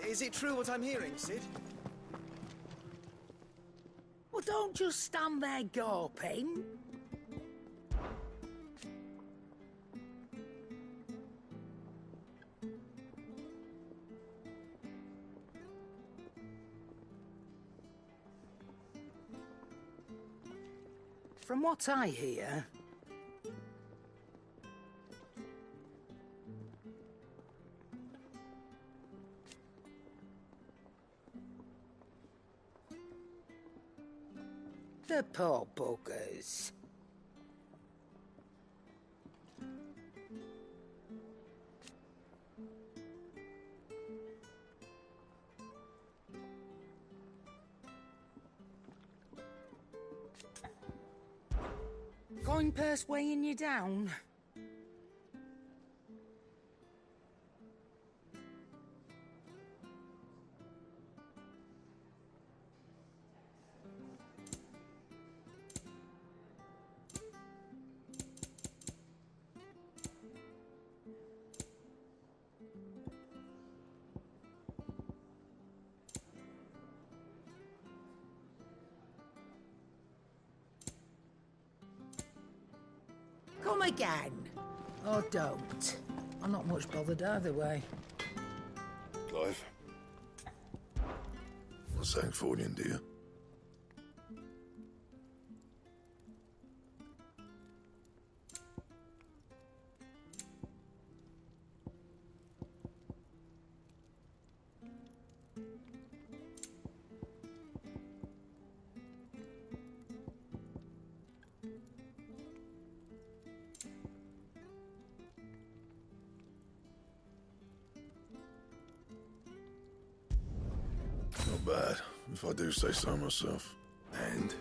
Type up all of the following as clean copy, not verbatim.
Is it true what I'm hearing, Cid? Well, don't just stand there gawping. From what I hear, the poor buggers. Coin purse weighing you down? Come again. Or don't. I'm not much bothered either way. Clive? What's Sancfordian, dear? Not bad, if I do say so myself. And?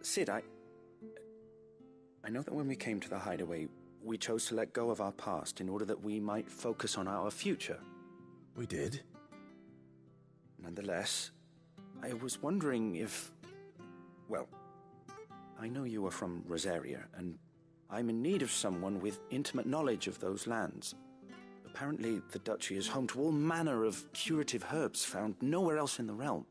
Cid, I know that when we came to the hideaway, we chose to let go of our past in order that we might focus on our future. We did? Nonetheless, I was wondering if... Well, I know you are from Rosaria, and I'm in need of someone with intimate knowledge of those lands. Apparently, the duchy is home to all manner of curative herbs found nowhere else in the realm.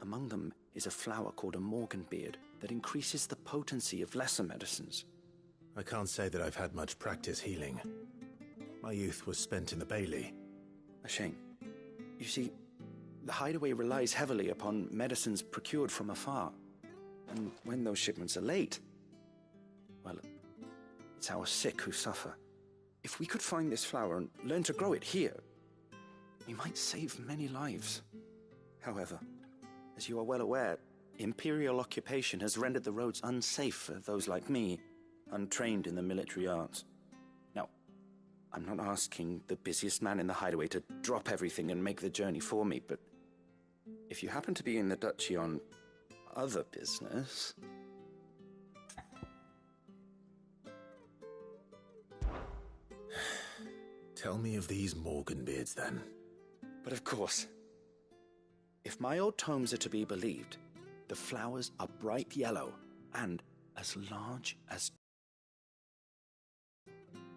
Among them is a flower called a Morganbeard that increases the potency of lesser medicines. I can't say that I've had much practice healing. My youth was spent in the Bailey. A shame. You see, the hideaway relies heavily upon medicines procured from afar. And when those shipments are late, well, it's our sick who suffer. If we could find this flower and learn to grow it here, we might save many lives. However, as you are well aware, Imperial occupation has rendered the roads unsafe for those like me, untrained in the military arts. Now, I'm not asking the busiest man in the hideaway to drop everything and make the journey for me, but if you happen to be in the duchy on other business... Tell me of these Morganbeards, then. But of course. If my old tomes are to be believed, the flowers are bright yellow and as large as...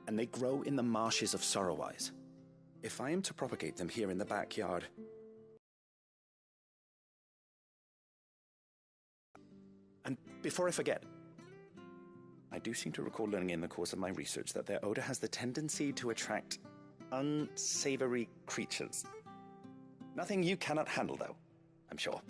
and they grow in the marshes of Sorrowwise. If I am to propagate them here in the backyard... And before I forget, I do seem to recall learning in the course of my research that their odor has the tendency to attract unsavory creatures. Nothing you cannot handle, though, I'm sure.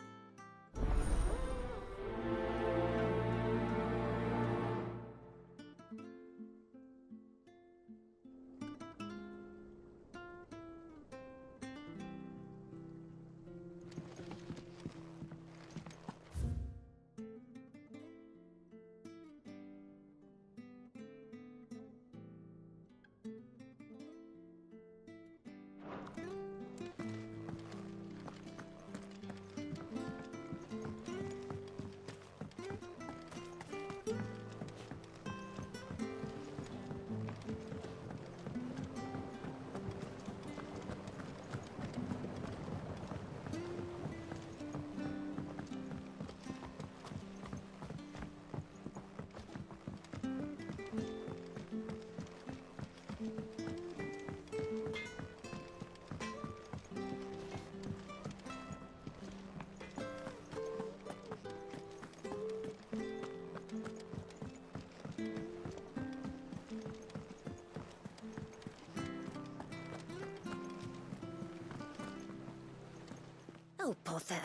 Oh, bother.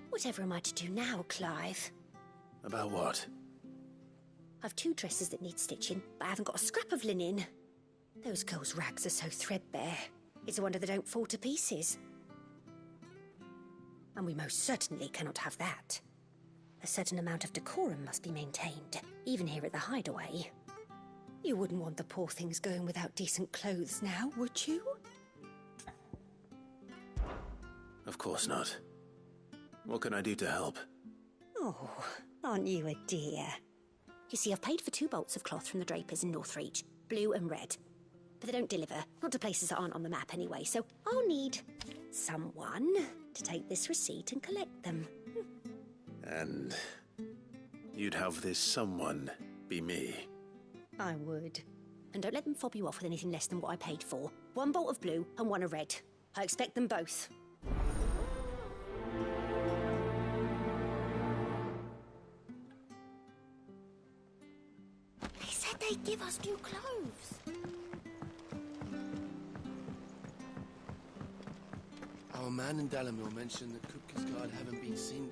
Whatever am I to do now, Clive? About what? I've 2 dresses that need stitching, but I haven't got a scrap of linen. Those girls' rags are so threadbare. It's a wonder they don't fall to pieces. And we most certainly cannot have that. A certain amount of decorum must be maintained, even here at the Hideaway. You wouldn't want the poor things going without decent clothes now, would you? Of course not. What can I do to help? Oh, aren't you a dear? You see, I've paid for 2 bolts of cloth from the drapers in Northreach, blue and red. But they don't deliver, not to places that aren't on the map anyway, so I'll need someone to take this receipt and collect them. And you'd have this someone be me? I would. And don't let them fob you off with anything less than what I paid for. 1 bolt of blue and 1 of red. I expect them both. They said they'd give us new clothes. Our man in Dalamil mentioned that Kupka's guard haven't been seen.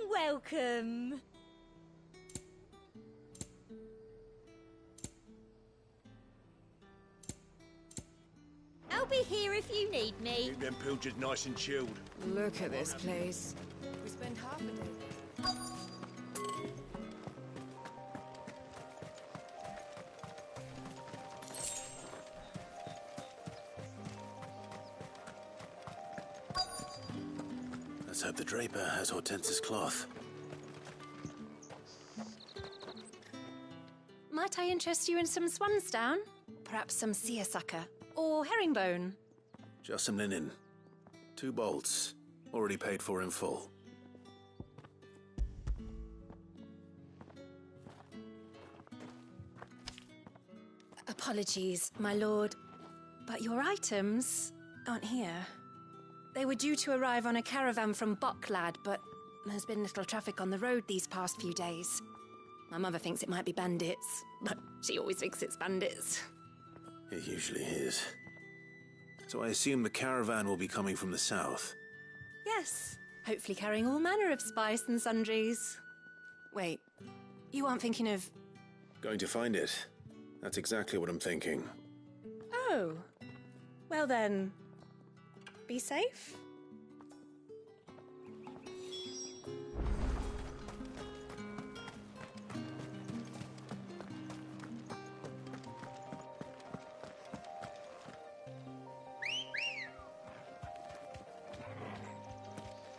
welcome. I'll be here if you need me. Keep them pilgers nice and chilled. Look at this place. We spend half a day. Let's hope the Draper has Hortense's cloth. Might I interest you in some swansdown? Perhaps some seersucker? Or herringbone? Just some linen. 2 bolts. Already paid for in full. Apologies, my lord, but your items aren't here. They were due to arrive on a caravan from Bocklad, but there's been little traffic on the road these past few days. My mother thinks it might be bandits, but she always thinks it's bandits. It usually is. So I assume the caravan will be coming from the south. Yes, hopefully carrying all manner of spice and sundries. Wait, you aren't thinking of... Going to find it. That's exactly what I'm thinking. Oh, well then, be safe.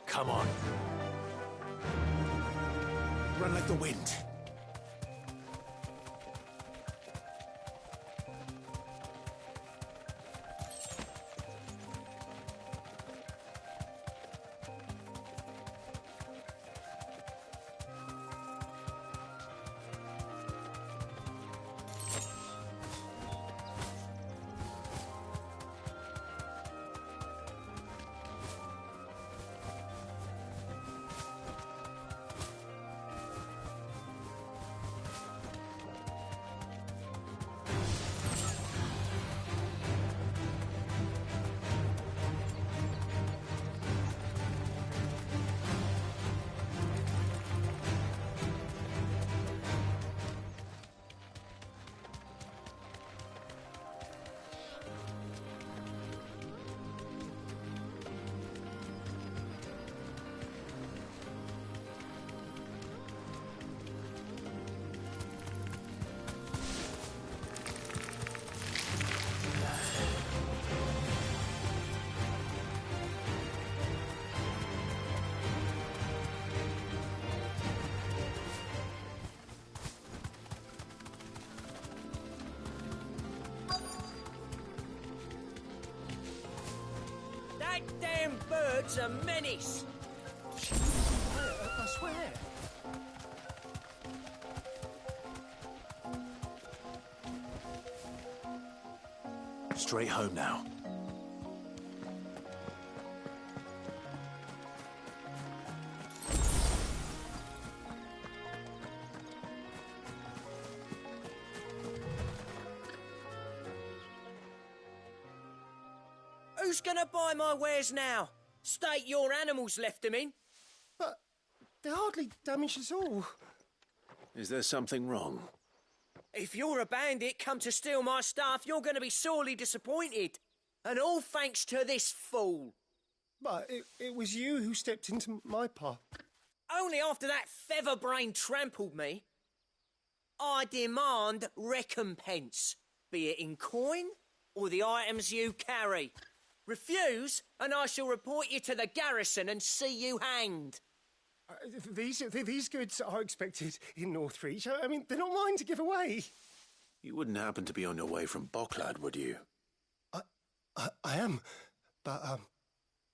Come on. Run like the wind. That damn bird's a menace! I swear. Straight home now. Who's gonna buy my wares now? State your animals left them in. But they're hardly damaged at all. Is there something wrong? If you're a bandit come to steal my stuff, you're gonna be sorely disappointed. And all thanks to this fool. But it was you who stepped into my path. Only after that featherbrain trampled me. I demand recompense, be it in coin or the items you carry. Refuse, and I shall report you to the garrison and see you hanged. These goods are expected in Northreach. I mean, they're not mine to give away. You wouldn't happen to be on your way from Bocklad, would you? I am, but did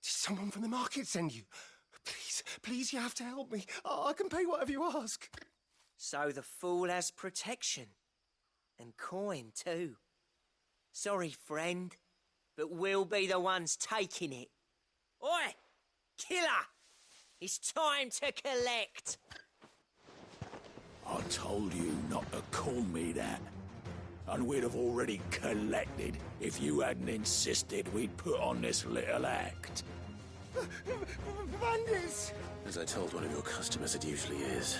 someone from the market send you? Please, you have to help me. I can pay whatever you ask. So the fool has protection. And coin, too. Sorry, friend, but we'll be the ones taking it. Oi! Killer! It's time to collect! I told you not to call me that. And we'd have already collected if you hadn't insisted we'd put on this little act. Bandits! As I told one of your customers, it usually is.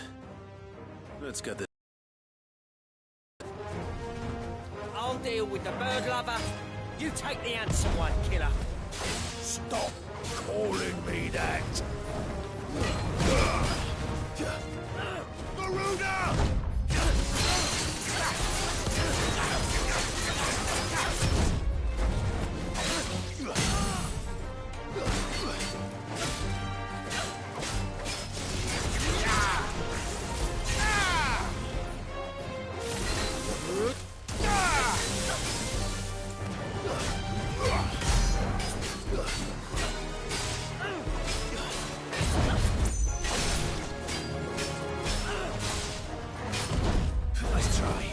Let's get this. I'll deal with the bird lover. You take the handsome one, killer. Stop calling me that! Garuda! Nice try.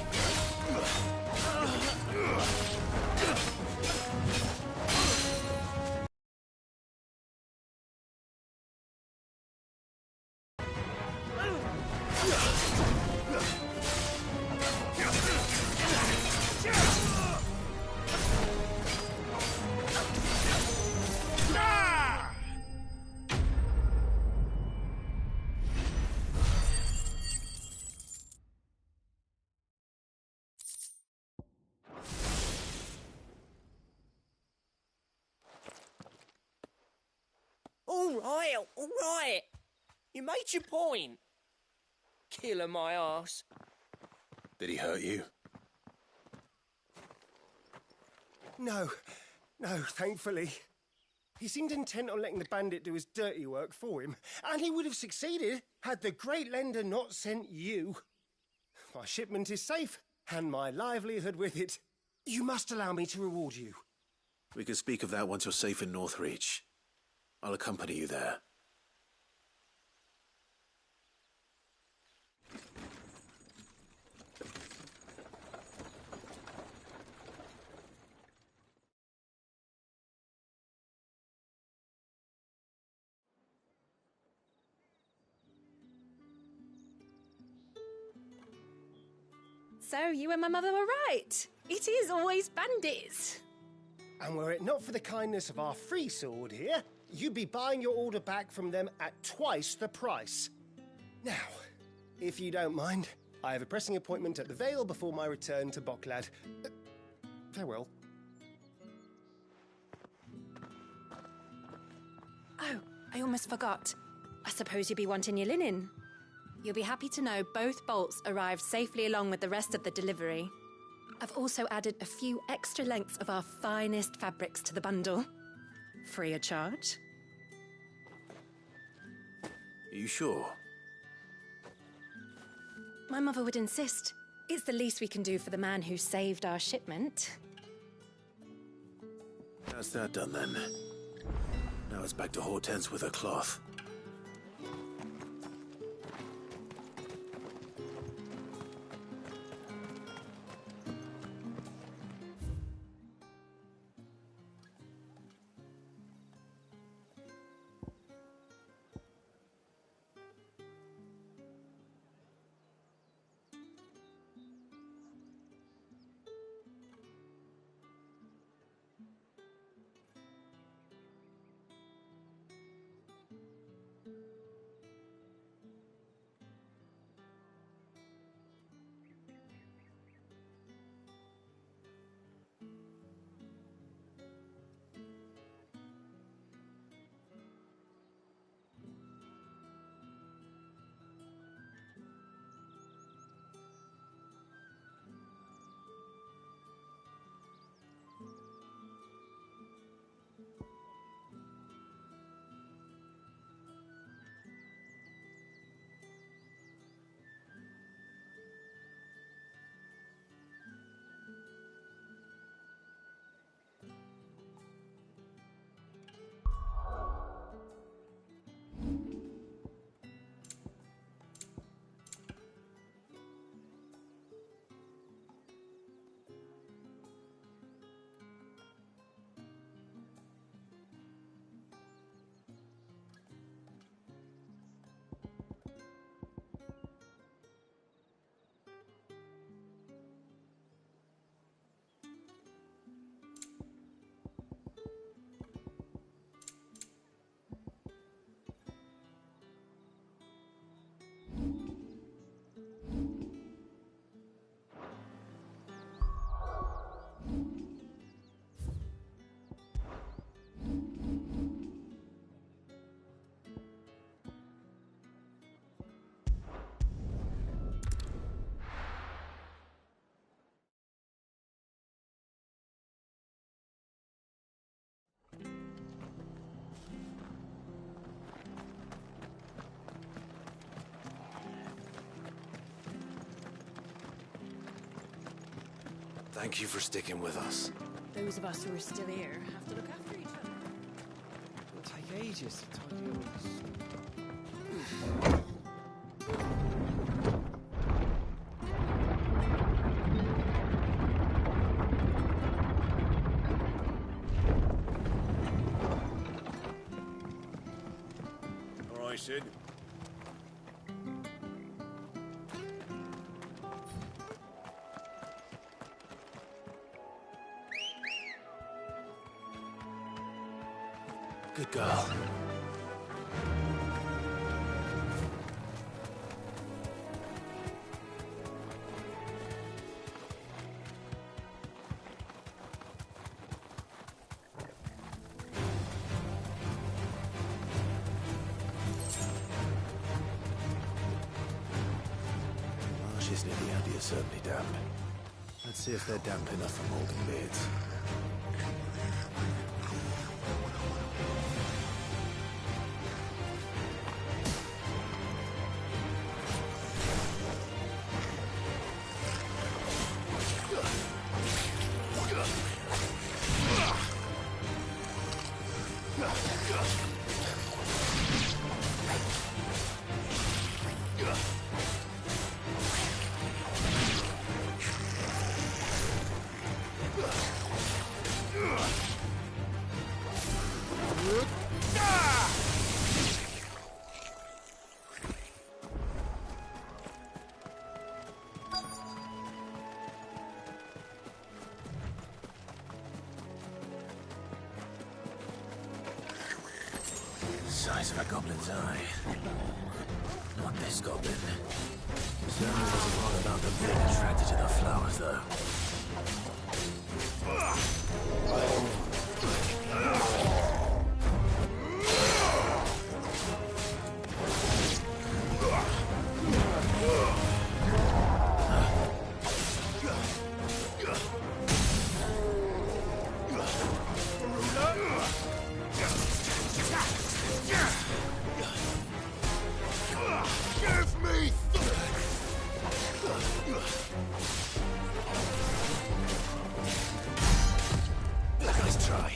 All right. You made your point. Killer my ass. Did he hurt you? No, thankfully. He seemed intent on letting the bandit do his dirty work for him, and he would have succeeded had the Great Lender not sent you. My shipment is safe, and my livelihood with it. You must allow me to reward you. We can speak of that once you're safe in Northreach. I'll accompany you there. So, you and my mother were right. It is always bandits. And were it not for the kindness of our free sword here, you'd be buying your order back from them at twice the price. Now, if you don't mind, I have a pressing appointment at the Vale before my return to Boklad. Farewell. Oh, I almost forgot. I suppose you'll be wanting your linen. You'll be happy to know both bolts arrived safely along with the rest of the delivery. I've also added a few extra lengths of our finest fabrics to the bundle. Free of charge. Are you sure? My mother would insist. It's the least we can do for the man who saved our shipment. That's that done then. Now it's back to Hortense with her cloth. Thank you for sticking with us. Those of us who are still here have to look after each other. It'll take ages to tidy all this. All right, Sid. Good girl. Marshes near the Abbey are certainly damp. Let's see if they're damp enough for Morgan beards. Size of a goblin's eye. Not this goblin. Certainly wasn't wrong about them being attracted to the flowers, though. Give me Nice try.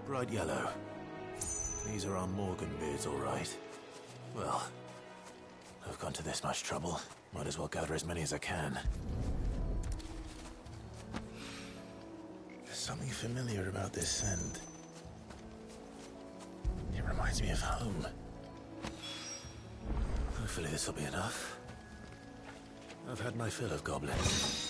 Bright yellow. These are our Morgan beards, all right. Well, I've gone to this much trouble. Might as well gather as many as I can. There's something familiar about this scent. It reminds me of home. Hopefully this will be enough. I've had my fill of goblins.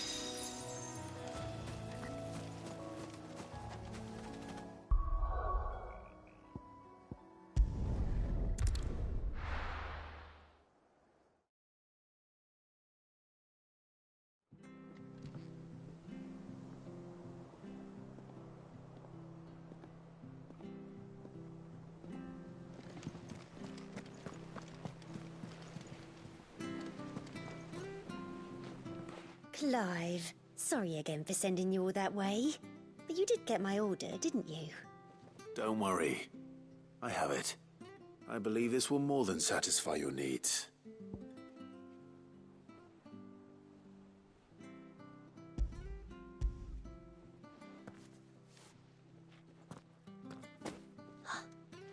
Clive, sorry again for sending you all that way. But you did get my order, didn't you? Don't worry. I have it. I believe this will more than satisfy your needs.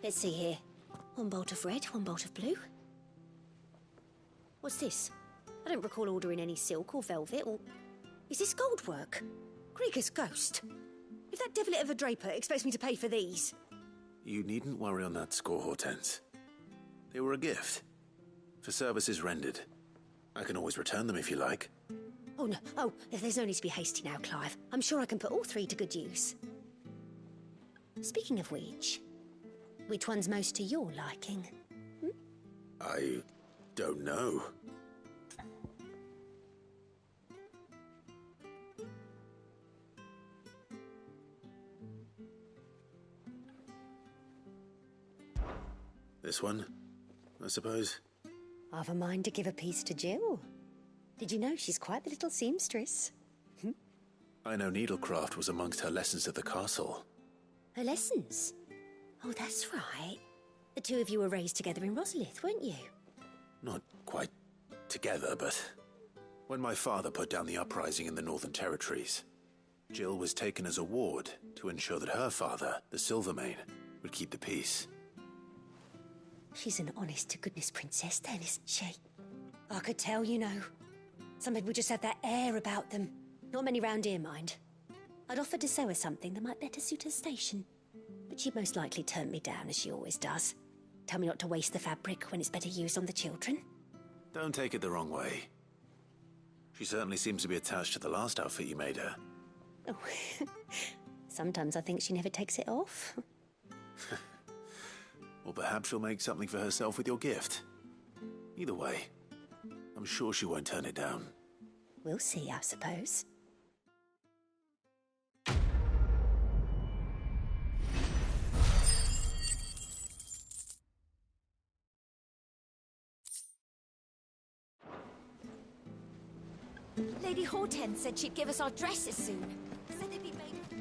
Let's see here. One bolt of red, one bolt of blue. What's this? I don't recall ordering any silk or velvet, or... Is this gold work? Krieger's ghost. If that devilet of a draper expects me to pay for these... You needn't worry on that score, Hortense. They were a gift. For services rendered. I can always return them if you like. Oh, no. Oh, there's no need to be hasty now, Clive. I'm sure I can put all three to good use. Speaking of which one's most to your liking? I don't know. This one, I suppose. I've a mind to give a piece to Jill. Did you know she's quite the little seamstress? I know needlecraft was amongst her lessons at the castle. Her lessons? Oh, that's right. The two of you were raised together in Rosalith, weren't you? Not quite together, but when my father put down the uprising in the Northern Territories, Jill was taken as a ward to ensure that her father, the Silvermane, would keep the peace. She's an honest-to-goodness princess then, isn't she? I could tell, you know. Some people just have that air about them. Not many round here, mind. I'd offered to sew her something that might better suit her station. But she'd most likely turn me down, as she always does. Tell me not to waste the fabric when it's better used on the children. Don't take it the wrong way. She certainly seems to be attached to the last outfit you made her. Oh, sometimes I think she never takes it off. Or perhaps she'll make something for herself with your gift. Either way, I'm sure she won't turn it down. We'll see, I suppose. Lady Hortense said she'd give us our dresses soon. Said they'd be made of...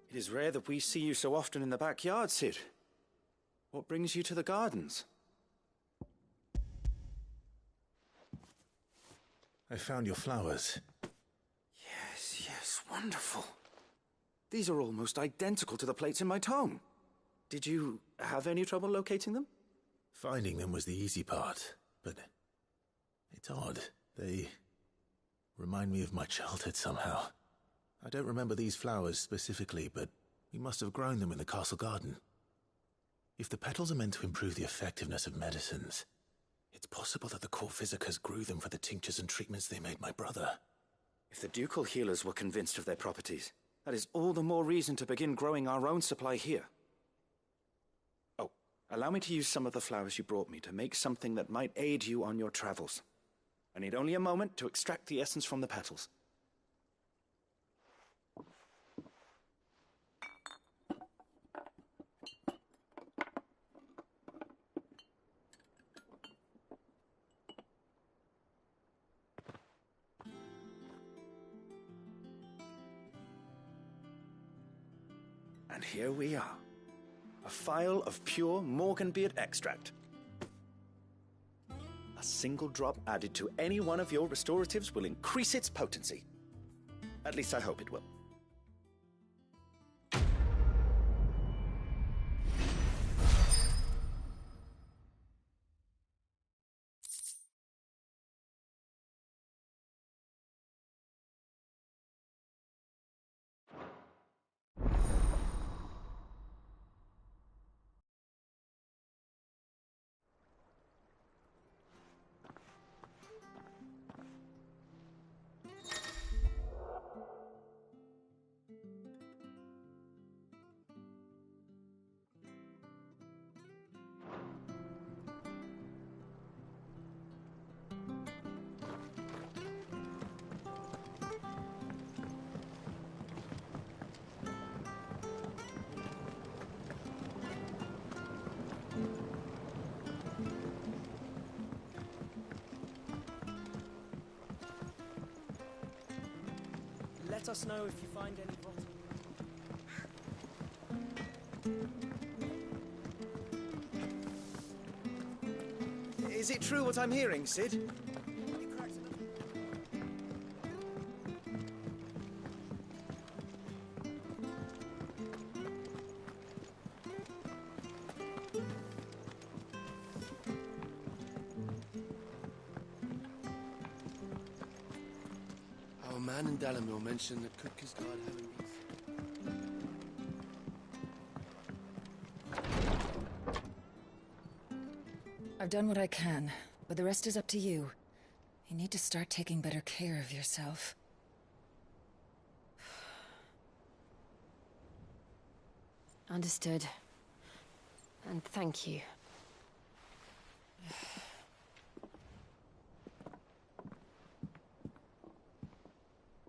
It is rare that we see you so often in the backyard, Cid. What brings you to the gardens? I found your flowers. Yes, wonderful. These are almost identical to the plates in my tome. Did you have any trouble locating them? Finding them was the easy part, but it's odd. They remind me of my childhood somehow. I don't remember these flowers specifically, but we must have grown them in the castle garden. If the petals are meant to improve the effectiveness of medicines, it's possible that the court physicers grew them for the tinctures and treatments they made my brother. If the ducal healers were convinced of their properties, that is all the more reason to begin growing our own supply here. Oh, allow me to use some of the flowers you brought me to make something that might aid you on your travels. I need only a moment to extract the essence from the petals. And here we are. A phial of pure Morganbeard extract. A single drop added to any one of your restoratives will increase its potency. At least I hope it will. Let us know if you find any rotten. Is it true what I'm hearing, Cid? man in Dalamil mentioned that Kupka's guard having these. I've done what I can, but the rest is up to you. You need to start taking better care of yourself. Understood. And thank you.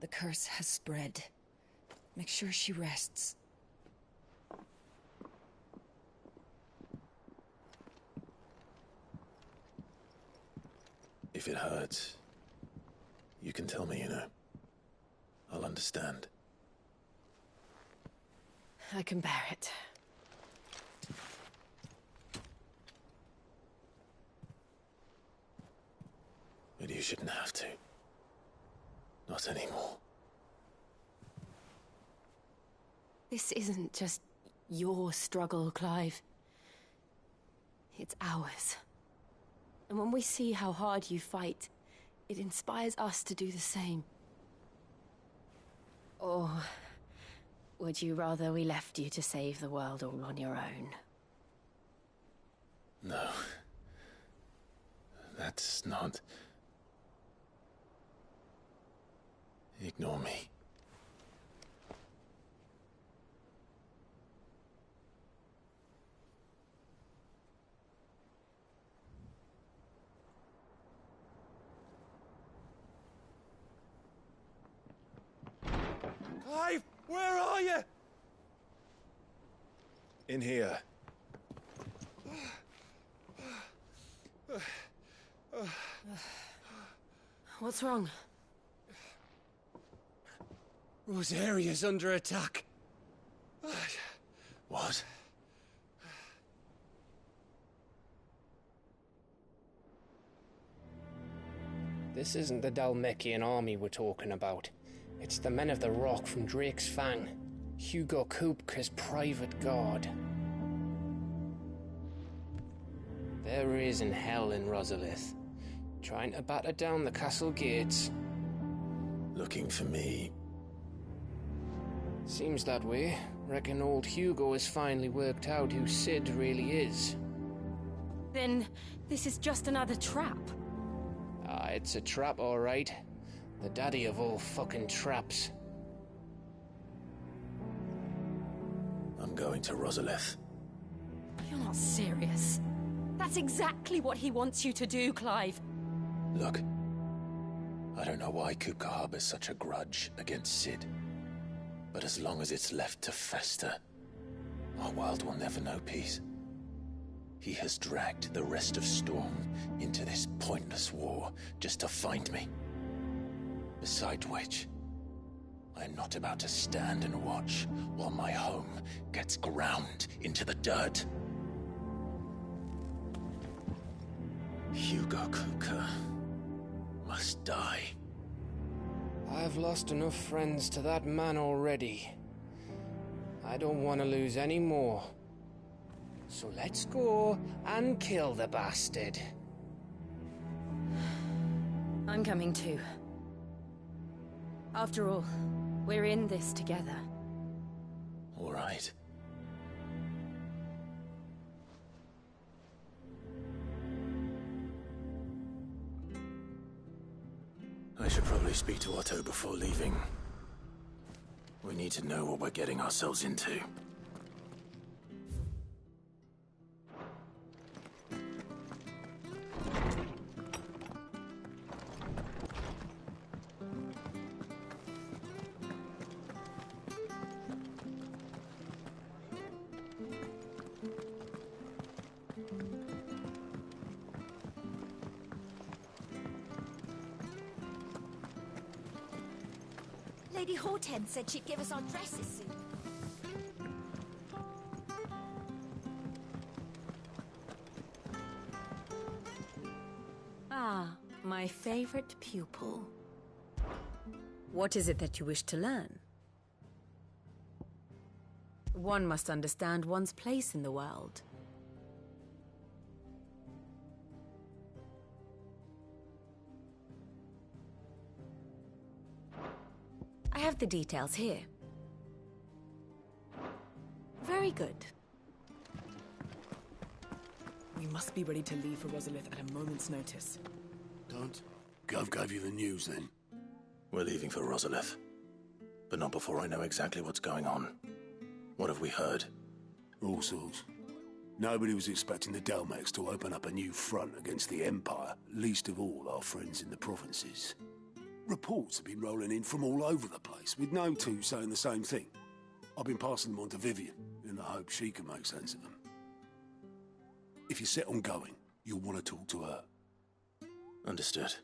The curse has spread. Make sure she rests. If it hurts, you can tell me, you know. I'll understand. I can bear it. But you shouldn't have to. Not anymore. This isn't just your struggle, Clive. It's ours. And when we see how hard you fight, it inspires us to do the same. Or would you rather we left you to save the world all on your own? No. That's not... Ignore me. Clive, where are you? In here. What's wrong? Rosaria's under attack. What? This isn't the Dhalmekian army we're talking about. It's the men of the Rock from Drake's Fang. Hugo Kupka's private guard. There is in hell in Rosalith, trying to batter down the castle gates. Looking for me? Seems that way. Reckon old Hugo has finally worked out who Sid really is. Then this is just another trap. Ah, it's a trap, all right. The daddy of all fucking traps. I'm going to Rosalith. You're not serious. That's exactly what he wants you to do, Clive. Look, I don't know why Kupka harbors such a grudge against Sid. But as long as it's left to fester, our world will never know peace. He has dragged the rest of Storm into this pointless war just to find me. Besides which, I am not about to stand and watch while my home gets ground into the dirt. Hugo Kupka must die. I've lost enough friends to that man already. I don't want to lose any more. So let's go and kill the bastard. I'm coming too. After all, we're in this together. All right. I should probably speak to Otto before leaving. We need to know what we're getting ourselves into. Lady Hortense said she'd give us our dresses soon. Ah, my favorite pupil. What is it that you wish to learn? One must understand one's place in the world. I have the details here. Very good. We must be ready to leave for Rosalith at a moment's notice. Don't? Gov gave you the news, then? We're leaving for Rosalith. But not before I know exactly what's going on. What have we heard? All sorts. Nobody was expecting the Delmex to open up a new front against the Empire, least of all our friends in the provinces. Reports have been rolling in from all over the place, with no two saying the same thing. I've been passing them on to Vivian, in the hope she can make sense of them. If you're set on going, you'll want to talk to her. Understood.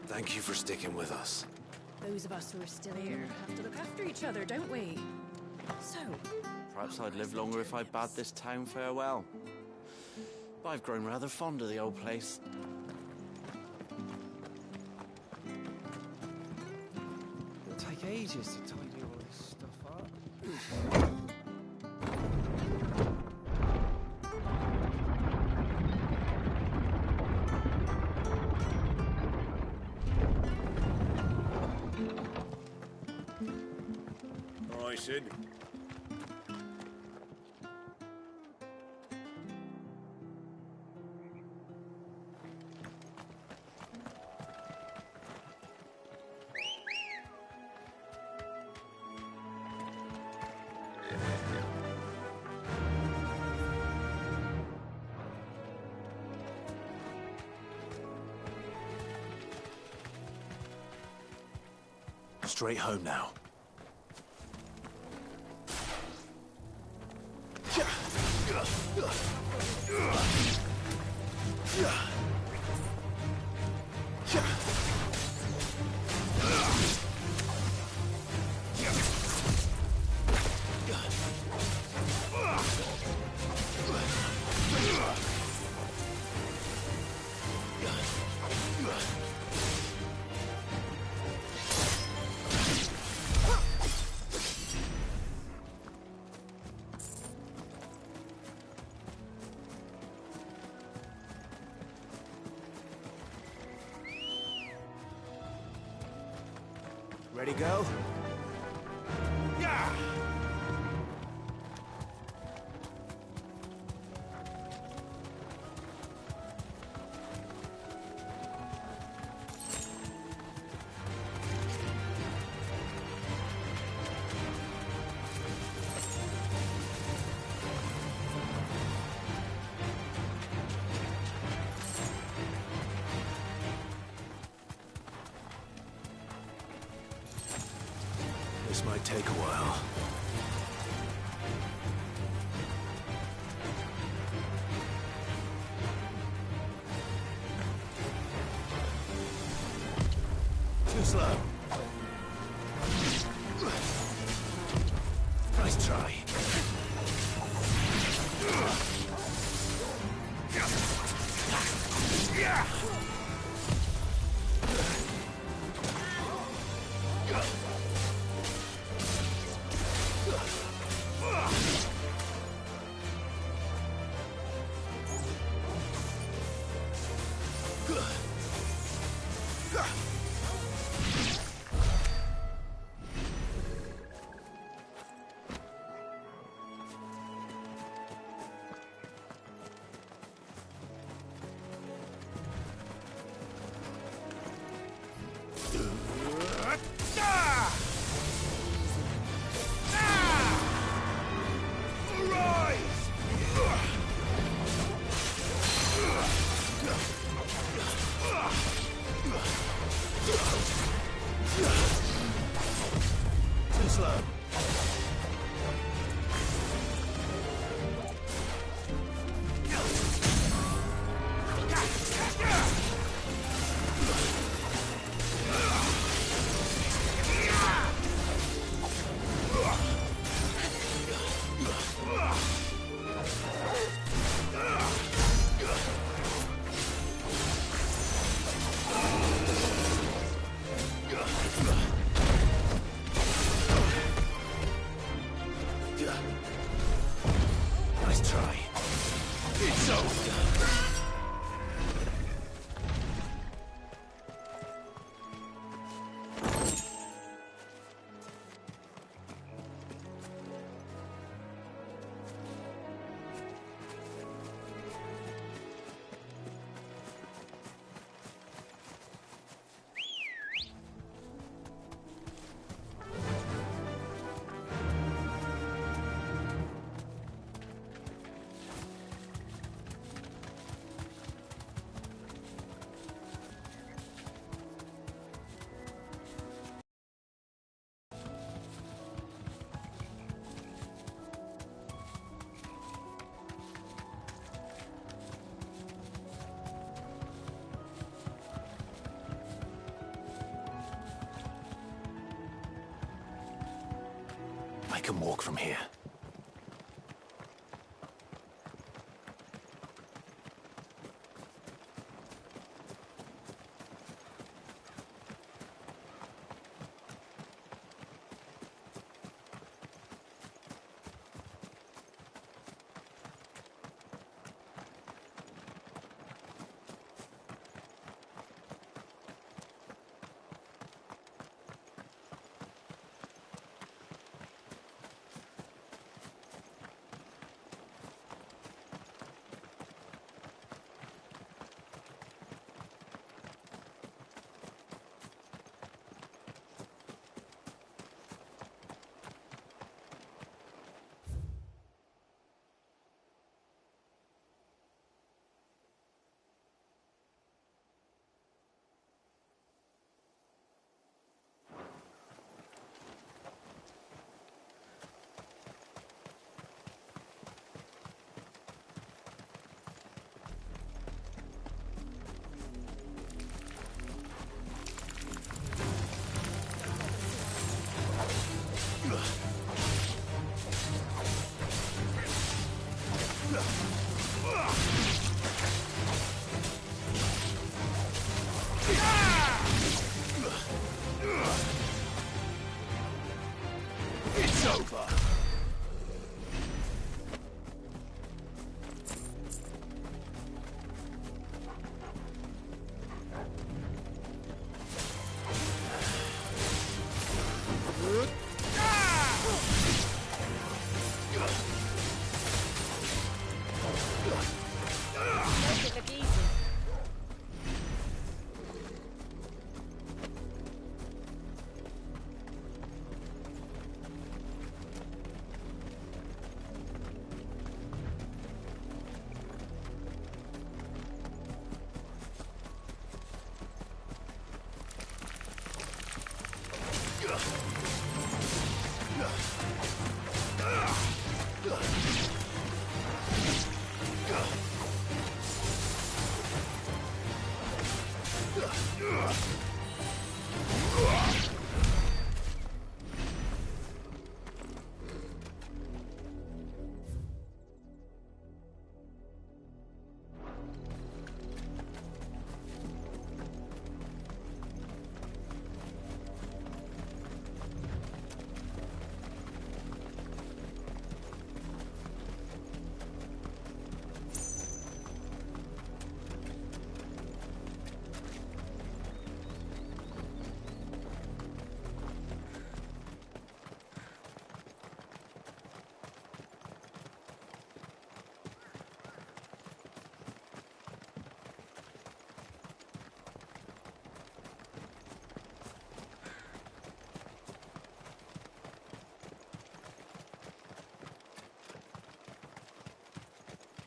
Thank you for sticking with us. Those of us who are still here have to look after each other, don't we? So, Perhaps I'd live longer if I bade this town farewell. But I've grown rather fond of the old place. It'll take ages to tidy all this stuff up. Sid. Straight home now. Ready, go? Yeah! This might take a while. Too slow. Nice try. Too slow. Nice try. It's over. I can walk from here. It's over. Make it look easy.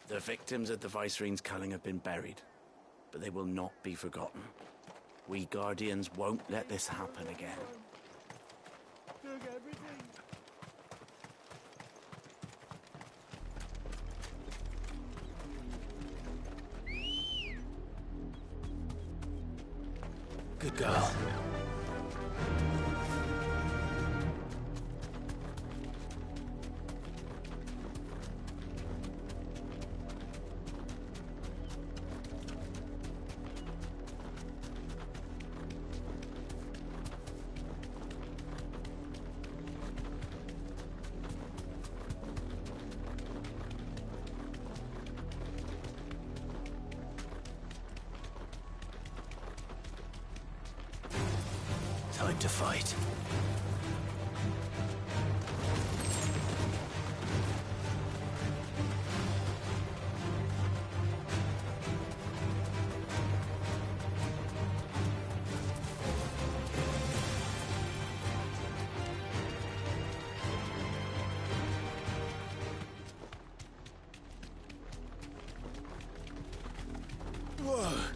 The victims at the Viceroy's culling have been buried, but they will not be forgotten. We Guardians won't let this happen again. Good girl. Time to fight. Whoa!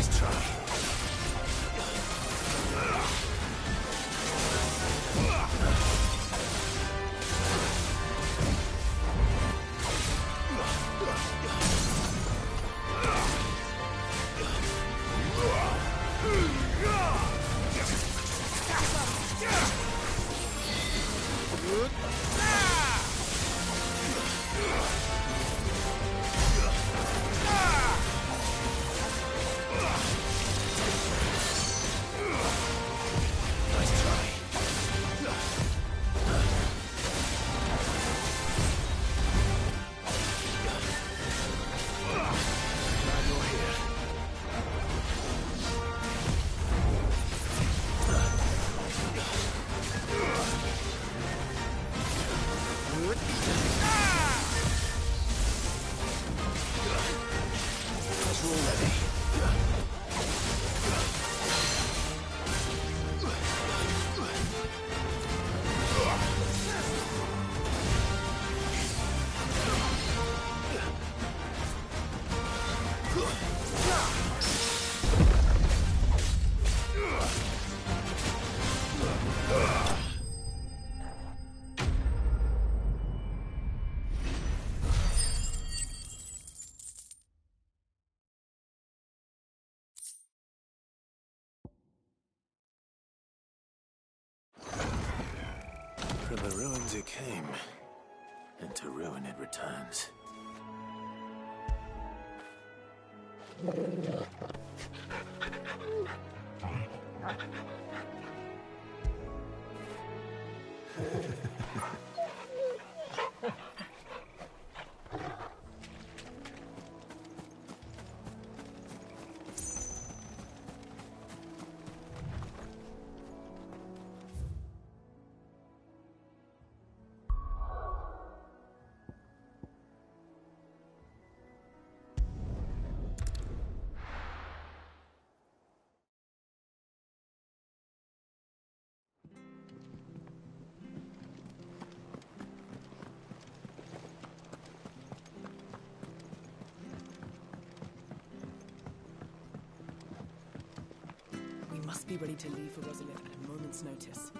Nice try. From the ruins it came, and to ruin it returns. We must be ready to leave for Rosalith at a moment's notice.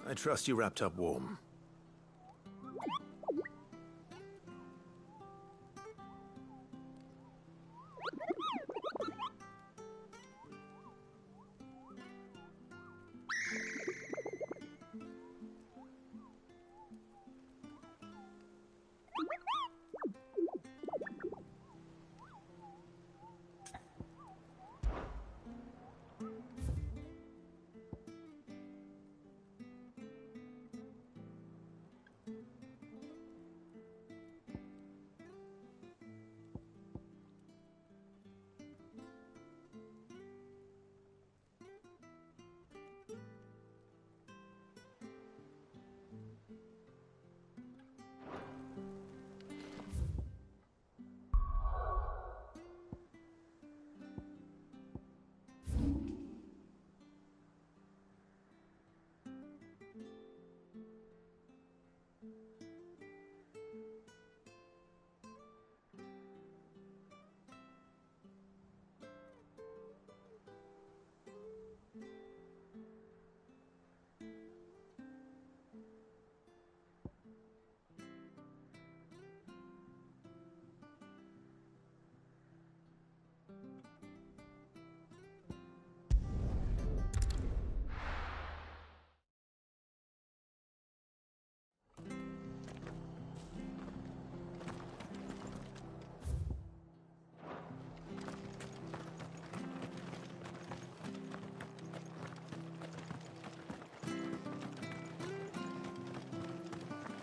I trust you wrapped up warm.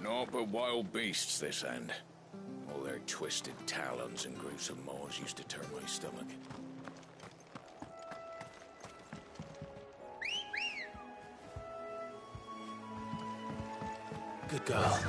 Naught but wild beasts, this end. All their twisted talons and gruesome maws used to turn my stomach. Good girl.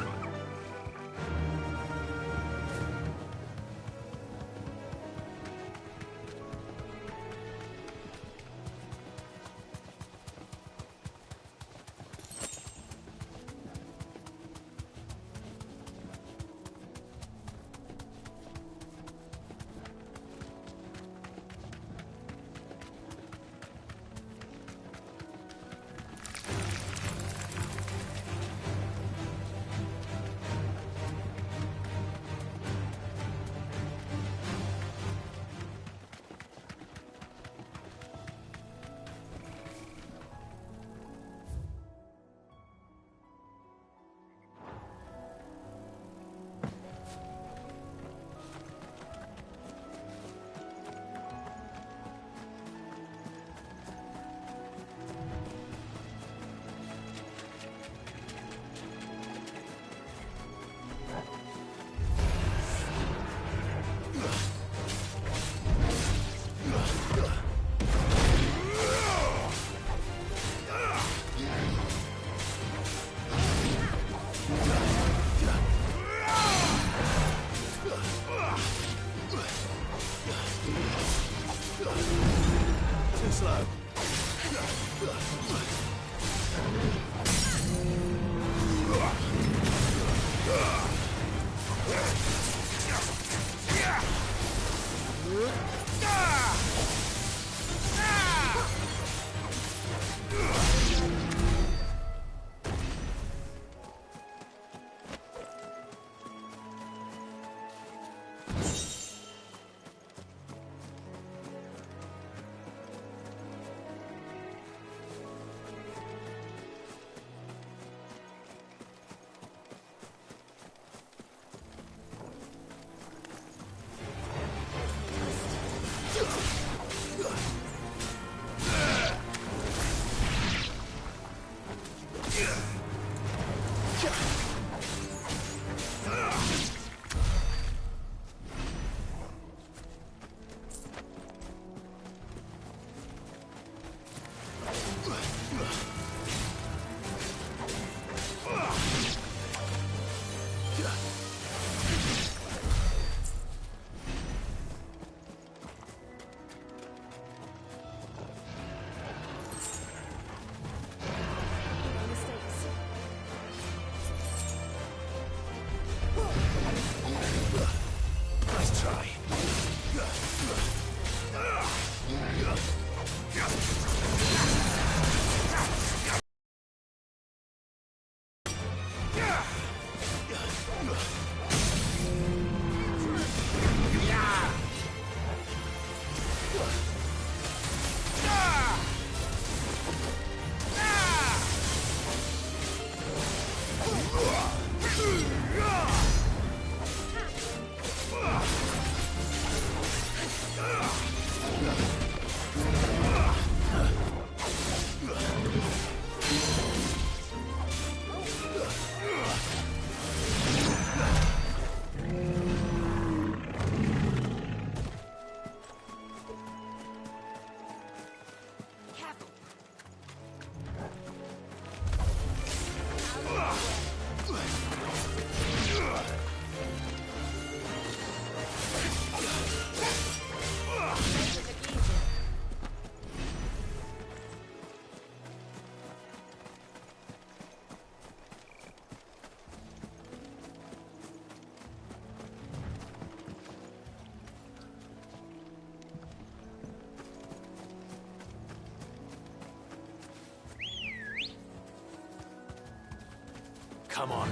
Come on.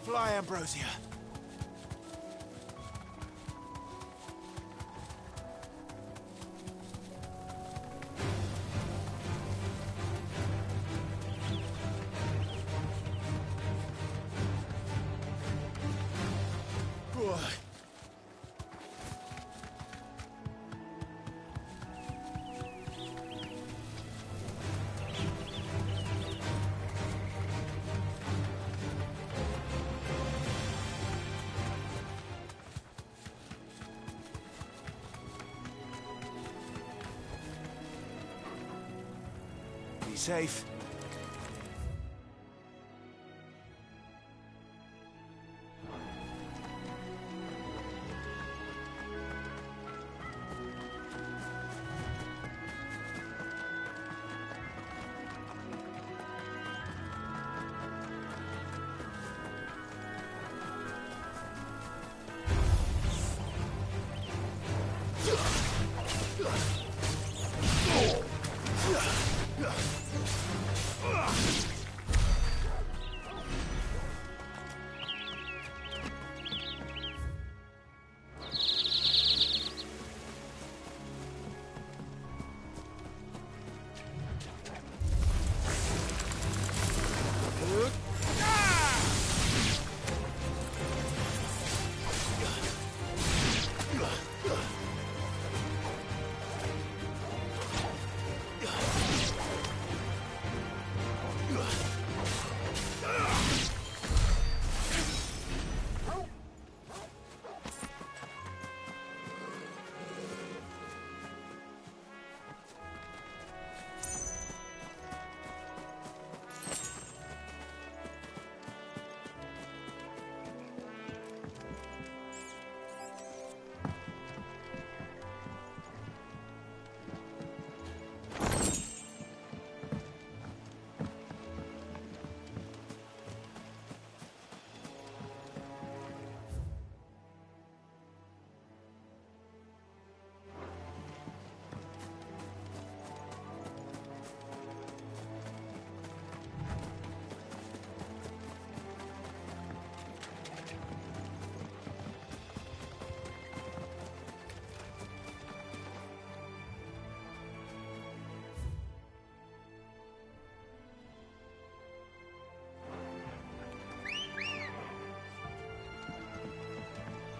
Fly, Ambrosia. Be safe.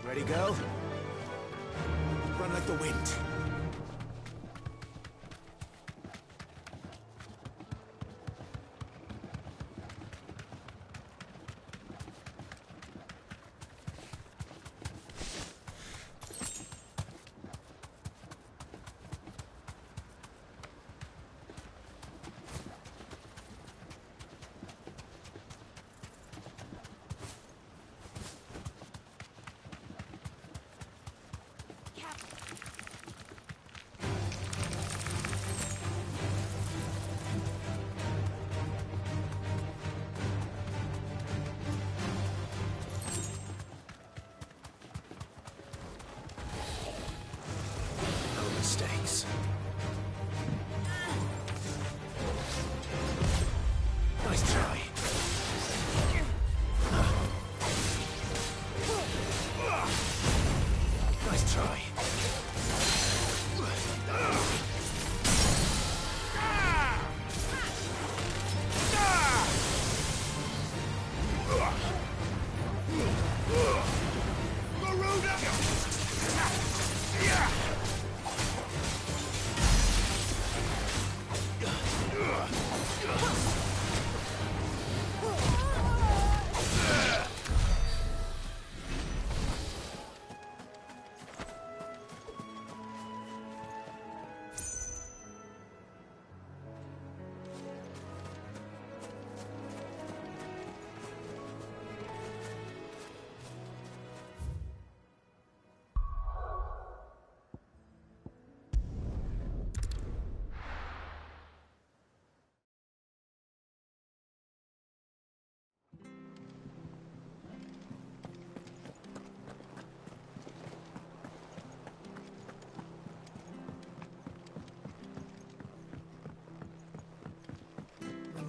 Ready, girl? Run like the wind.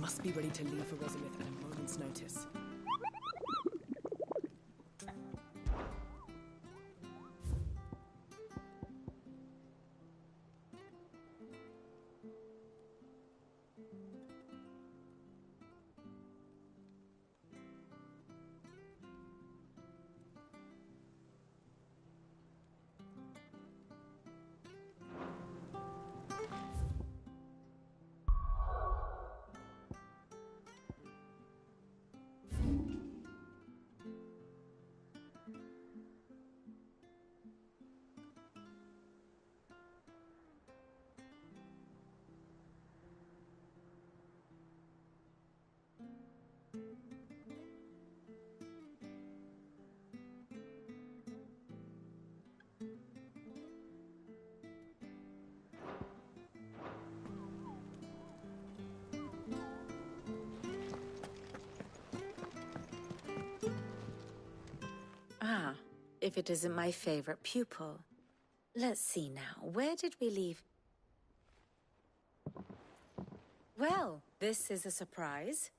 must be ready to leave for Rosalith at a moment's notice. Ah, if it isn't my favorite pupil. Let's see now, where did we leave? Well, this is a surprise.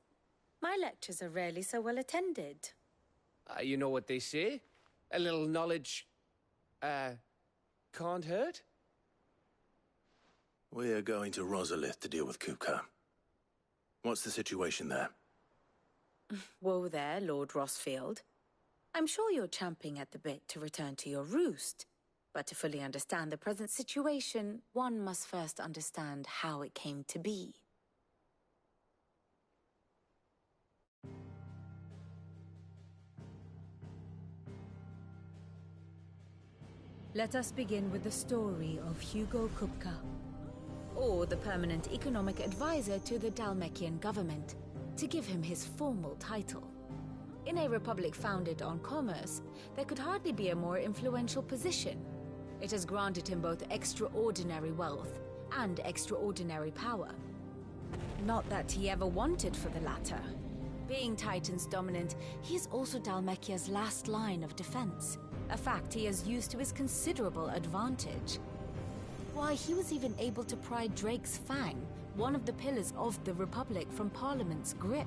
My lectures are rarely so well attended. You know what they say? A little knowledge, can't hurt? We're going to Rosalith to deal with Kupka. What's the situation there? Whoa there, Lord Rossfield. I'm sure you're champing at the bit to return to your roost. But to fully understand the present situation, one must first understand how it came to be. Let us begin with the story of Hugo Kupka, or the permanent economic advisor to the Dhalmekian government, to give him his formal title. In a republic founded on commerce, there could hardly be a more influential position. It has granted him both extraordinary wealth and extraordinary power. Not that he ever wanted for the latter. Being Titan's dominant, he is also Dhalmekia's last line of defense, a fact he has used to his considerable advantage. Why, he was even able to pry Drake's Fang, one of the pillars of the Republic, from Parliament's grip.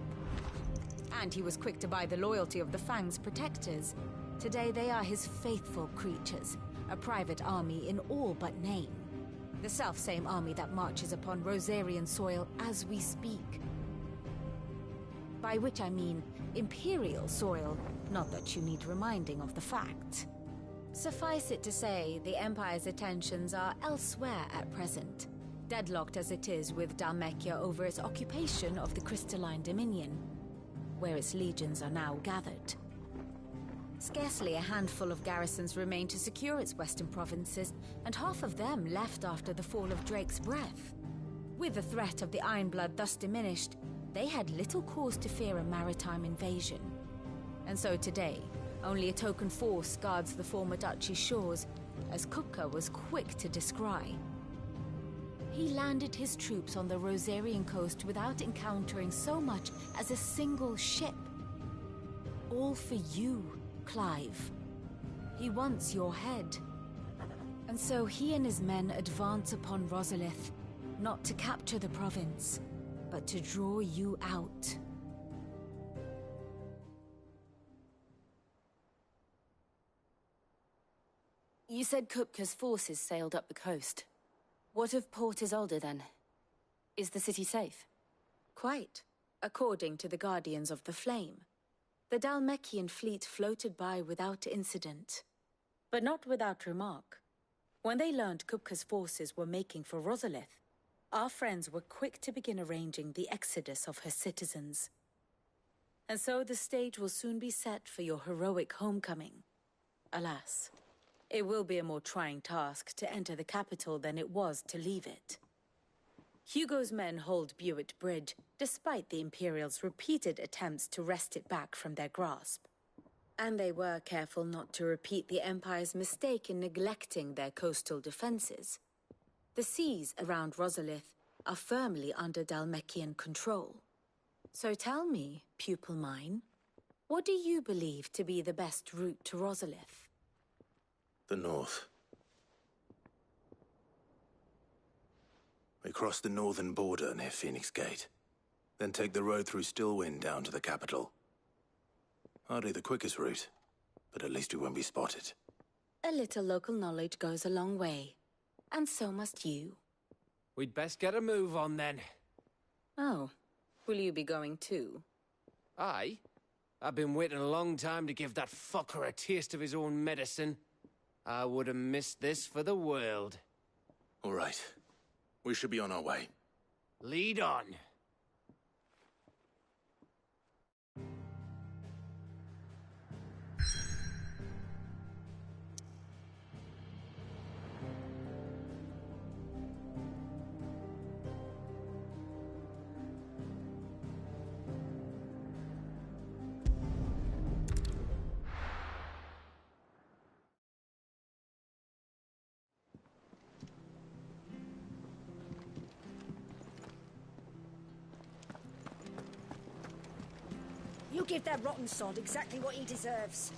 And he was quick to buy the loyalty of the Fang's protectors. Today they are his faithful creatures, a private army in all but name. The self-same army that marches upon Rosarian soil as we speak. By which I mean Imperial soil, not that you need reminding of the fact. Suffice it to say, the Empire's attentions are elsewhere at present, deadlocked as it is with Dhalmekia over its occupation of the Crystalline Dominion, where its legions are now gathered. Scarcely a handful of garrisons remain to secure its western provinces, and half of them left after the fall of Drake's Breath. With the threat of the Ironblood thus diminished, they had little cause to fear a maritime invasion. And so today, only a token force guards the former duchy's shores, as Kupka was quick to descry. He landed his troops on the Rosarian coast without encountering so much as a single ship. All for you, Clive. He wants your head. And so he and his men advance upon Rosalith, not to capture the province, but to draw you out. You said Kupka's forces sailed up the coast. What of Port Isolde, then? Is the city safe? Quite, according to the Guardians of the Flame. The Dhalmekian fleet floated by without incident. But not without remark. When they learned Kupka's forces were making for Rosalith, our friends were quick to begin arranging the exodus of her citizens. And so the stage will soon be set for your heroic homecoming. Alas, it will be a more trying task to enter the capital than it was to leave it. Hugo's men hold Buet Bridge, despite the Imperials' repeated attempts to wrest it back from their grasp. And they were careful not to repeat the Empire's mistake in neglecting their coastal defenses. The seas around Rosalith are firmly under Dhalmekian control. So tell me, pupil mine, what do you believe to be the best route to Rosalith? The north. We crossed the northern border near Phoenix Gate. Then take the road through Stillwind down to the capital. Hardly the quickest route, but at least we won't be spotted. A little local knowledge goes a long way. And so must you. We'd best get a move on then. Oh, will you be going too? Aye. I've been waiting a long time to give that fucker a taste of his own medicine. I would have missed this for the world. All right. We should be on our way. Lead on. You give that rotten sod exactly what he deserves.